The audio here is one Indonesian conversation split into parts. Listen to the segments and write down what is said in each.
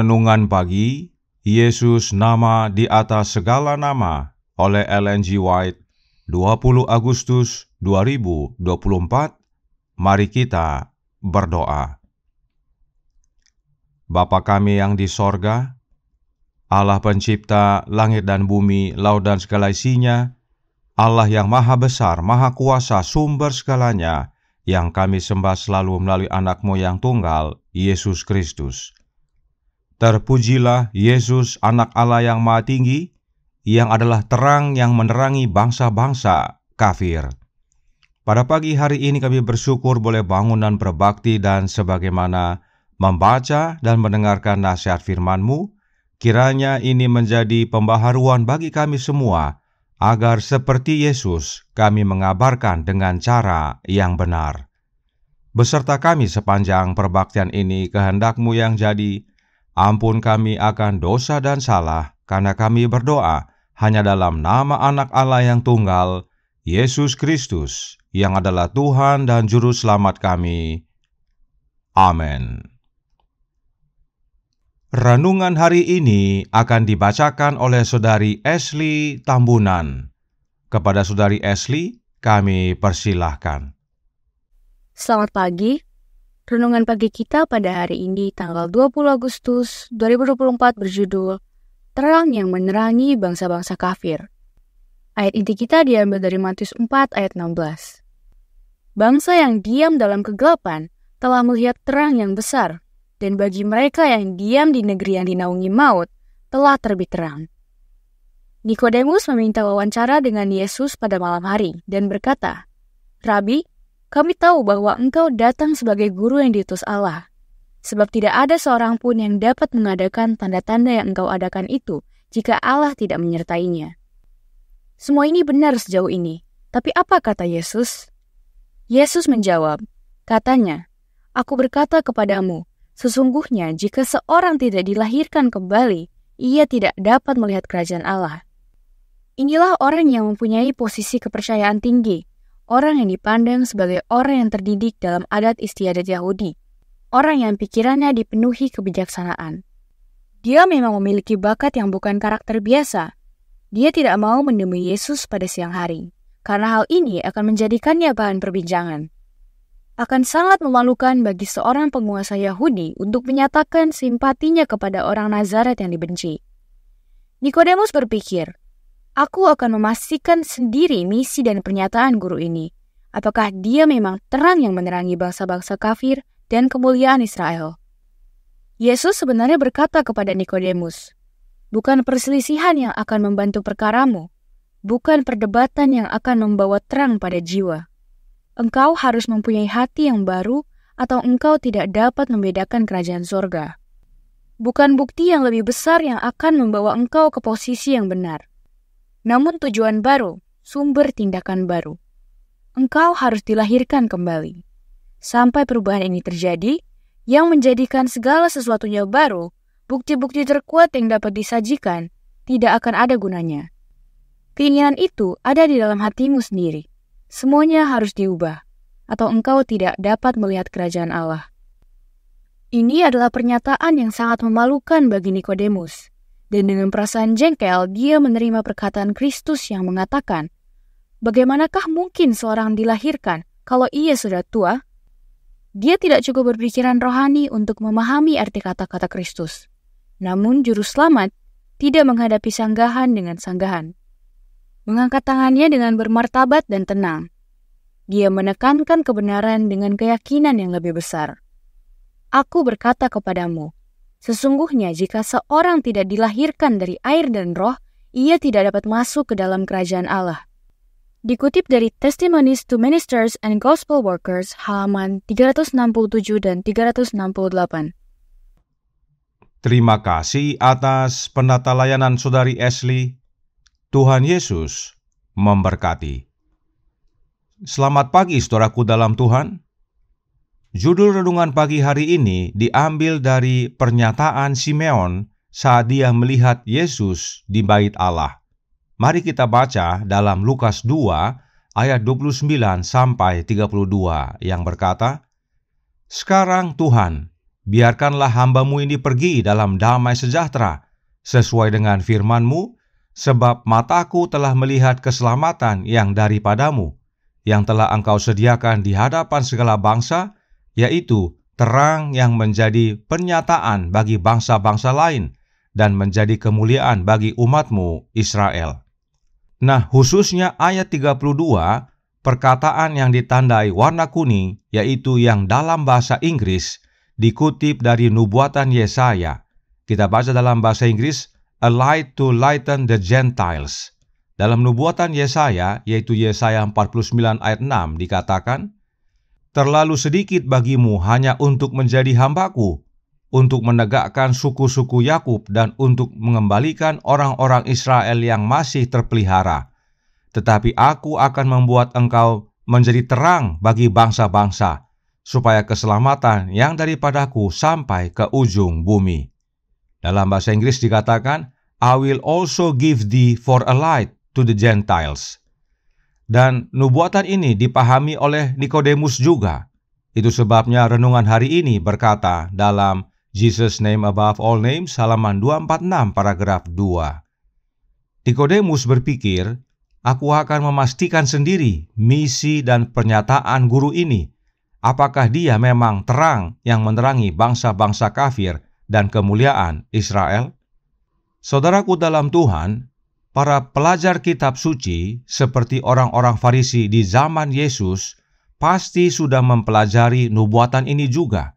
Renungan Pagi, Yesus Nama di Atas Segala Nama oleh Ellen G. White, 20 Agustus 2024. Mari kita berdoa. Bapa kami yang di sorga, Allah pencipta langit dan bumi, laut dan segala isinya, Allah yang maha besar, maha kuasa, sumber segalanya, yang kami sembah selalu melalui anak-Mu yang tunggal, Yesus Kristus. Terpujilah Yesus, anak Allah yang maha tinggi, yang adalah terang yang menerangi bangsa-bangsa kafir. Pada pagi hari ini kami bersyukur boleh bangun dan berbakti, dan sebagaimana membaca dan mendengarkan nasihat firman-Mu, kiranya ini menjadi pembaharuan bagi kami semua, agar seperti Yesus kami mengabarkan dengan cara yang benar. Beserta kami sepanjang perbaktian ini, kehendak-Mu yang jadi. Ampun kami akan dosa dan salah, karena kami berdoa hanya dalam nama anak Allah yang tunggal, Yesus Kristus, yang adalah Tuhan dan Juru Selamat kami. Amin. Renungan hari ini akan dibacakan oleh Saudari Ashley Tambunan. Kepada Saudari Ashley, kami persilahkan. Selamat pagi. Renungan pagi kita pada hari ini tanggal 20 Agustus 2024 berjudul Terang yang Menerangi Bangsa-Bangsa Kafir. Ayat inti kita diambil dari Matius 4 ayat 16. Bangsa yang diam dalam kegelapan telah melihat terang yang besar, dan bagi mereka yang diam di negeri yang dinaungi maut telah terbit terang. Nikodemus meminta wawancara dengan Yesus pada malam hari dan berkata, "Rabi, kami tahu bahwa Engkau datang sebagai guru yang diutus Allah, sebab tidak ada seorang pun yang dapat mengadakan tanda-tanda yang Engkau adakan itu jika Allah tidak menyertainya." Semua ini benar sejauh ini, tapi apa kata Yesus? Yesus menjawab, katanya, "Aku berkata kepadamu, sesungguhnya jika seorang tidak dilahirkan kembali, ia tidak dapat melihat kerajaan Allah." Inilah orang yang mempunyai posisi kepercayaan tinggi, orang yang dipandang sebagai orang yang terdidik dalam adat istiadat Yahudi, orang yang pikirannya dipenuhi kebijaksanaan. Dia memang memiliki bakat yang bukan karakter biasa. Dia tidak mau menemui Yesus pada siang hari, karena hal ini akan menjadikannya bahan perbincangan. Akan sangat memalukan bagi seorang penguasa Yahudi untuk menyatakan simpatinya kepada orang Nazaret yang dibenci. Nikodemus berpikir, "Aku akan memastikan sendiri misi dan pernyataan guru ini. Apakah dia memang terang yang menerangi bangsa-bangsa kafir dan kemuliaan Israel?" Yesus sebenarnya berkata kepada Nikodemus, "Bukan perselisihan yang akan membantu perkaramu, bukan perdebatan yang akan membawa terang pada jiwa. Engkau harus mempunyai hati yang baru, atau engkau tidak dapat membedakan kerajaan surga. Bukan bukti yang lebih besar yang akan membawa engkau ke posisi yang benar, namun tujuan baru, sumber tindakan baru. Engkau harus dilahirkan kembali. Sampai perubahan ini terjadi, yang menjadikan segala sesuatunya baru, bukti-bukti terkuat yang dapat disajikan, tidak akan ada gunanya. Keinginan itu ada di dalam hatimu sendiri. Semuanya harus diubah, atau engkau tidak dapat melihat kerajaan Allah." Ini adalah pernyataan yang sangat memalukan bagi Nikodemus. Dan dengan perasaan jengkel, dia menerima perkataan Kristus yang mengatakan, "Bagaimanakah mungkin seorang dilahirkan kalau ia sudah tua?" Dia tidak cukup berpikiran rohani untuk memahami arti kata-kata Kristus. Namun juru selamat tidak menghadapi sanggahan dengan sanggahan. Mengangkat tangannya dengan bermartabat dan tenang. Dia menekankan kebenaran dengan keyakinan yang lebih besar. "Aku berkata kepadamu, sesungguhnya jika seorang tidak dilahirkan dari air dan roh, ia tidak dapat masuk ke dalam kerajaan Allah." Dikutip dari Testimonies to Ministers and Gospel Workers, halaman 367 dan 368. Terima kasih atas penata layanan Saudari Ashley. Tuhan Yesus memberkati. Selamat pagi saudaraku dalam Tuhan. Judul renungan pagi hari ini diambil dari pernyataan Simeon saat dia melihat Yesus di bait Allah. Mari kita baca dalam Lukas 2 ayat 29 sampai 32 yang berkata, "Sekarang Tuhan, biarkanlah hamba-Mu ini pergi dalam damai sejahtera, sesuai dengan firman-Mu, sebab mataku telah melihat keselamatan yang daripada-Mu, yang telah Engkau sediakan di hadapan segala bangsa, yaitu terang yang menjadi pernyataan bagi bangsa-bangsa lain, dan menjadi kemuliaan bagi umat-Mu Israel. Nah, khususnya ayat 32, perkataan yang ditandai warna kuning, yaitu yang dalam bahasa Inggris, dikutip dari nubuatan Yesaya. Kita baca dalam bahasa Inggris, a light to lighten the Gentiles. Dalam nubuatan Yesaya, yaitu Yesaya 49 ayat 6, dikatakan, terlalu sedikit bagimu hanya untuk menjadi hambaku, untuk menegakkan suku-suku Yakub dan untuk mengembalikan orang-orang Israel yang masih terpelihara. Tetapi aku akan membuat engkau menjadi terang bagi bangsa-bangsa, supaya keselamatan yang daripadaku sampai ke ujung bumi. Dalam bahasa Inggris dikatakan, I will also give thee for a light to the Gentiles. Dan nubuatan ini dipahami oleh Nikodemus juga. Itu sebabnya renungan hari ini berkata dalam Jesus Name Above All Names, halaman 246, paragraf 2. Nikodemus berpikir, aku akan memastikan sendiri misi dan pernyataan guru ini. Apakah dia memang terang yang menerangi bangsa-bangsa kafir dan kemuliaan Israel? Saudaraku dalam Tuhan, para pelajar kitab suci seperti orang-orang Farisi di zaman Yesus pasti sudah mempelajari nubuatan ini juga.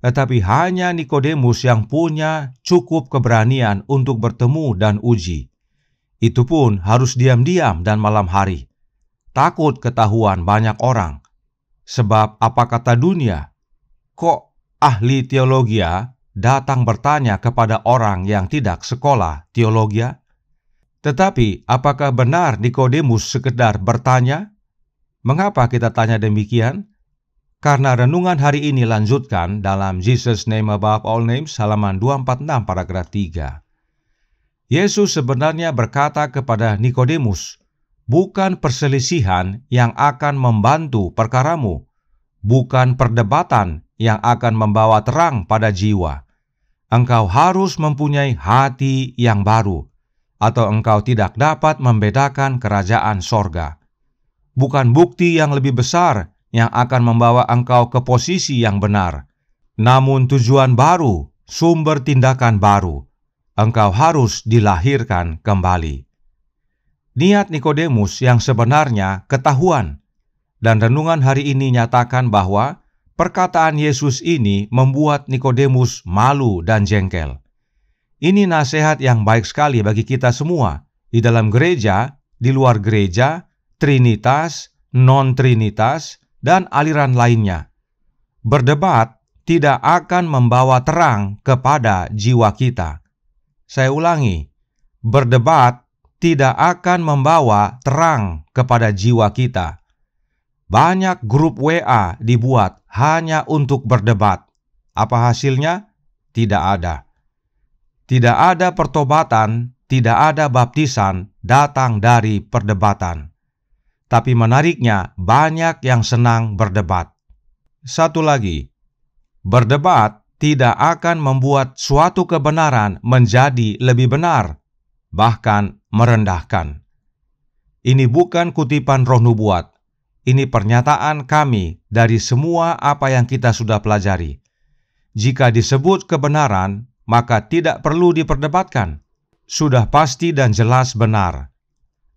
Tetapi hanya Nikodemus yang punya cukup keberanian untuk bertemu dan uji. Itu pun harus diam-diam dan malam hari. Takut ketahuan banyak orang. Sebab apa kata dunia? Kok ahli teologia datang bertanya kepada orang yang tidak sekolah teologia? Tetapi apakah benar Nikodemus sekedar bertanya? Mengapa kita tanya demikian? Karena renungan hari ini lanjutkan dalam Jesus Name Above All Names, halaman 246, paragraf 3. Yesus sebenarnya berkata kepada Nikodemus, bukan perselisihan yang akan membantu perkaramu, bukan perdebatan yang akan membawa terang pada jiwa. Engkau harus mempunyai hati yang baru, atau engkau tidak dapat membedakan kerajaan sorga. Bukan bukti yang lebih besar yang akan membawa engkau ke posisi yang benar, namun tujuan baru, sumber tindakan baru. Engkau harus dilahirkan kembali. Niat Nikodemus yang sebenarnya ketahuan, dan renungan hari ini nyatakan bahwa perkataan Yesus ini membuat Nikodemus malu dan jengkel. Ini nasihat yang baik sekali bagi kita semua, di dalam gereja, di luar gereja, trinitas, non-trinitas, dan aliran lainnya. Berdebat tidak akan membawa terang kepada jiwa kita. Saya ulangi, berdebat tidak akan membawa terang kepada jiwa kita. Banyak grup WA dibuat hanya untuk berdebat. Apa hasilnya? Tidak ada. Tidak ada pertobatan, tidak ada baptisan datang dari perdebatan. Tapi menariknya, banyak yang senang berdebat. Satu lagi, berdebat tidak akan membuat suatu kebenaran menjadi lebih benar, bahkan merendahkan. Ini bukan kutipan roh nubuat. Ini pernyataan kami dari semua apa yang kita sudah pelajari. Jika disebut kebenaran, maka tidak perlu diperdebatkan. Sudah pasti dan jelas benar.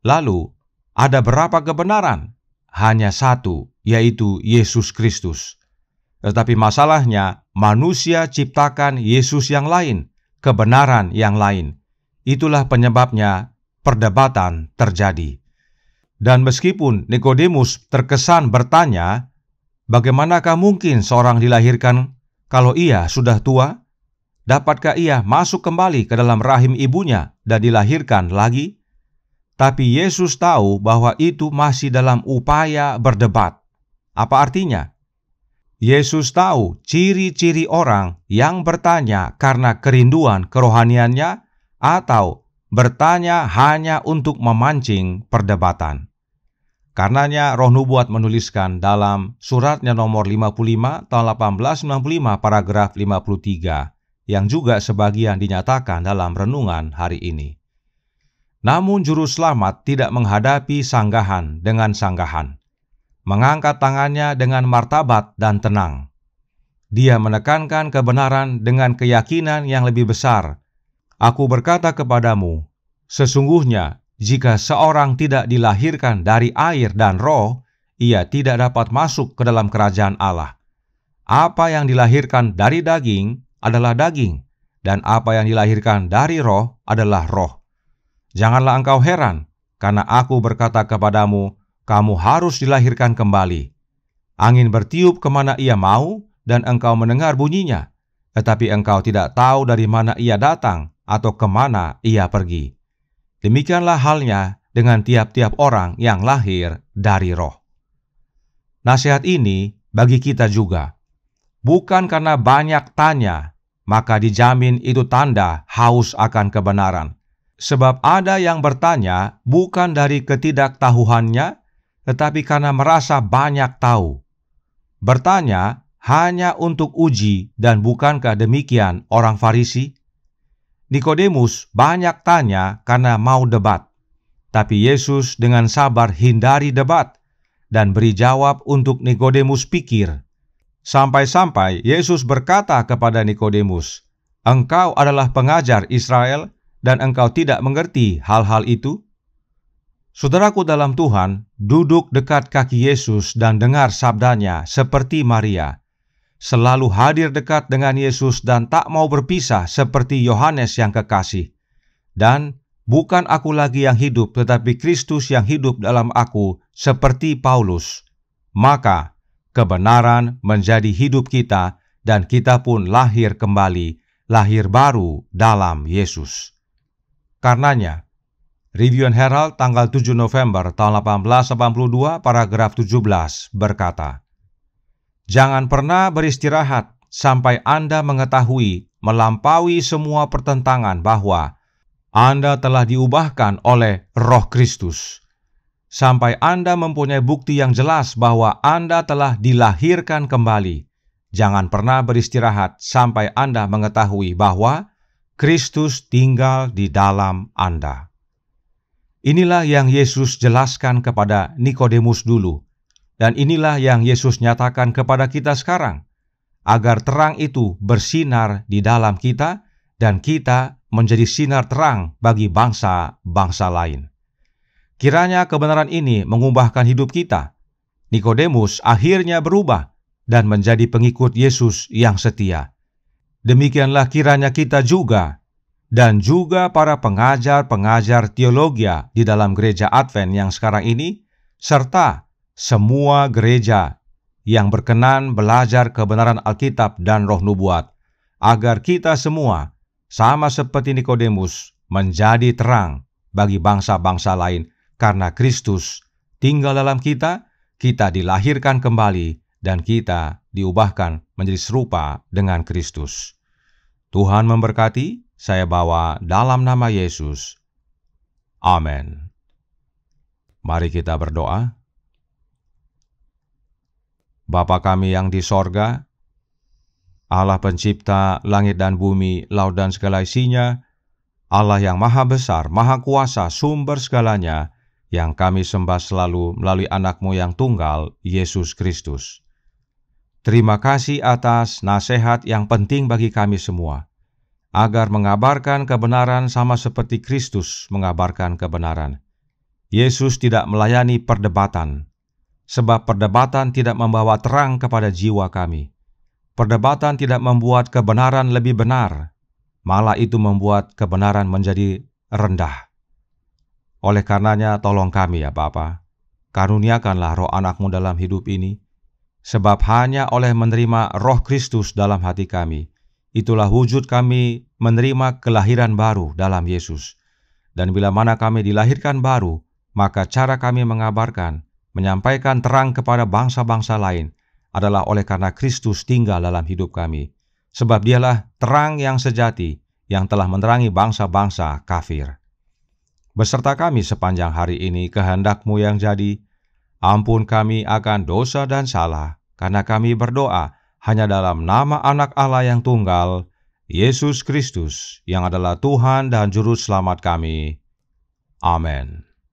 Lalu, ada berapa kebenaran? Hanya satu, yaitu Yesus Kristus. Tetapi masalahnya, manusia ciptakan Yesus yang lain, kebenaran yang lain. Itulah penyebabnya perdebatan terjadi. Dan meskipun Nikodemus terkesan bertanya, bagaimanakah mungkin seorang dilahirkan kalau ia sudah tua? Dapatkah ia masuk kembali ke dalam rahim ibunya dan dilahirkan lagi? Tapi Yesus tahu bahwa itu masih dalam upaya berdebat. Apa artinya? Yesus tahu ciri-ciri orang yang bertanya karena kerinduan kerohaniannya atau bertanya hanya untuk memancing perdebatan. Karenanya Roh Nubuat menuliskan dalam suratnya nomor 55 tahun 1895 paragraf 53, yang juga sebagian dinyatakan dalam renungan hari ini. Namun juru selamat tidak menghadapi sanggahan dengan sanggahan, mengangkat tangannya dengan martabat dan tenang. Dia menekankan kebenaran dengan keyakinan yang lebih besar. Aku berkata kepadamu, sesungguhnya jika seorang tidak dilahirkan dari air dan roh, ia tidak dapat masuk ke dalam kerajaan Allah. Apa yang dilahirkan dari daging adalah daging, dan apa yang dilahirkan dari roh adalah roh. Janganlah engkau heran, karena aku berkata kepadamu, kamu harus dilahirkan kembali. Angin bertiup kemana ia mau, dan engkau mendengar bunyinya, tetapi engkau tidak tahu dari mana ia datang atau kemana ia pergi. Demikianlah halnya dengan tiap-tiap orang yang lahir dari roh. Nasihat ini bagi kita juga. Bukan karena banyak tanya, maka dijamin itu tanda haus akan kebenaran. Sebab ada yang bertanya bukan dari ketidaktahuannya, tetapi karena merasa banyak tahu. Bertanya hanya untuk uji, dan bukankah demikian orang Farisi? Nikodemus banyak tanya karena mau debat, tapi Yesus dengan sabar hindari debat dan beri jawab untuk Nikodemus pikir. Sampai-sampai Yesus berkata kepada Nikodemus, "Engkau adalah pengajar Israel dan engkau tidak mengerti hal-hal itu?" Saudaraku dalam Tuhan, duduk dekat kaki Yesus dan dengar sabdanya seperti Maria. Selalu hadir dekat dengan Yesus dan tak mau berpisah seperti Yohanes yang kekasih. Dan bukan aku lagi yang hidup, tetapi Kristus yang hidup dalam aku, seperti Paulus. Maka kebenaran menjadi hidup kita, dan kita pun lahir kembali, lahir baru dalam Yesus. Karenanya, Review and Herald tanggal 7 November tahun 1882 paragraf 17 berkata, "Jangan pernah beristirahat sampai Anda mengetahui melampaui semua pertentangan bahwa Anda telah diubahkan oleh Roh Kristus. Sampai Anda mempunyai bukti yang jelas bahwa Anda telah dilahirkan kembali. Jangan pernah beristirahat sampai Anda mengetahui bahwa Kristus tinggal di dalam Anda." Inilah yang Yesus jelaskan kepada Nikodemus dulu. Dan inilah yang Yesus nyatakan kepada kita sekarang, agar terang itu bersinar di dalam kita, dan kita menjadi sinar terang bagi bangsa-bangsa lain. Kiranya kebenaran ini mengubahkan hidup kita. Nikodemus akhirnya berubah dan menjadi pengikut Yesus yang setia. Demikianlah kiranya kita juga, dan juga para pengajar-pengajar teologi di dalam gereja Advent yang sekarang ini, serta semua gereja yang berkenan belajar kebenaran Alkitab dan Roh Nubuat, agar kita semua, sama seperti Nikodemus, menjadi terang bagi bangsa-bangsa lain, karena Kristus tinggal dalam kita, kita dilahirkan kembali, dan kita diubahkan menjadi serupa dengan Kristus. Tuhan memberkati, saya bawa dalam nama Yesus. Amin. Mari kita berdoa. Bapa kami yang di sorga, Allah pencipta langit dan bumi, laut dan segala isinya, Allah yang maha besar, maha kuasa, sumber segalanya, yang kami sembah selalu melalui anak-Mu yang tunggal, Yesus Kristus. Terima kasih atas nasihat yang penting bagi kami semua, agar mengabarkan kebenaran sama seperti Kristus mengabarkan kebenaran. Yesus tidak melayani perdebatan, sebab perdebatan tidak membawa terang kepada jiwa kami. Perdebatan tidak membuat kebenaran lebih benar, malah itu membuat kebenaran menjadi rendah. Oleh karenanya, tolong kami ya Bapa, karuniakanlah roh anak-Mu dalam hidup ini, sebab hanya oleh menerima roh Kristus dalam hati kami, itulah wujud kami menerima kelahiran baru dalam Yesus. Dan bila mana kami dilahirkan baru, maka cara kami mengabarkan, menyampaikan terang kepada bangsa-bangsa lain adalah oleh karena Kristus tinggal dalam hidup kami. Sebab dialah terang yang sejati yang telah menerangi bangsa-bangsa kafir. Beserta kami sepanjang hari ini, kehendak-Mu yang jadi, Ampun kami akan dosa dan salah, karena kami berdoa hanya dalam nama Anak Allah yang tunggal, Yesus Kristus, yang adalah Tuhan dan Juru Selamat kami. Amin.